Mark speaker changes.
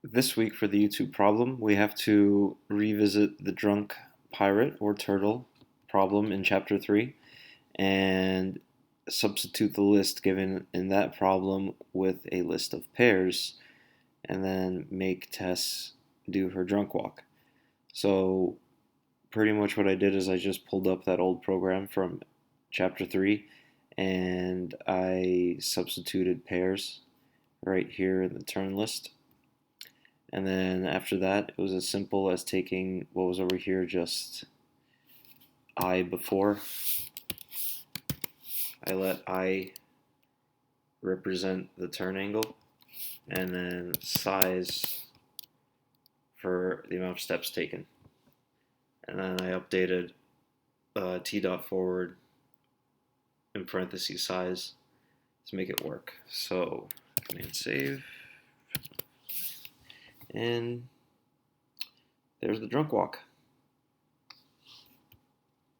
Speaker 1: This week for the YouTube problem, we have to revisit the drunk pirate or turtle problem in chapter 3 and substitute the list given in that problem with a list of pairs and then make Tess do her drunk walk. So pretty much what I did is I just pulled up that old program from chapter 3 and I substituted pairs right here in the turn list. And then after that, it was as simple as taking what was over here, just I before. I let I represent the turn angle, and then size for the amount of steps taken. And then I updated t dot forward in parentheses size to make it work. So command save, and there's the drunk walk.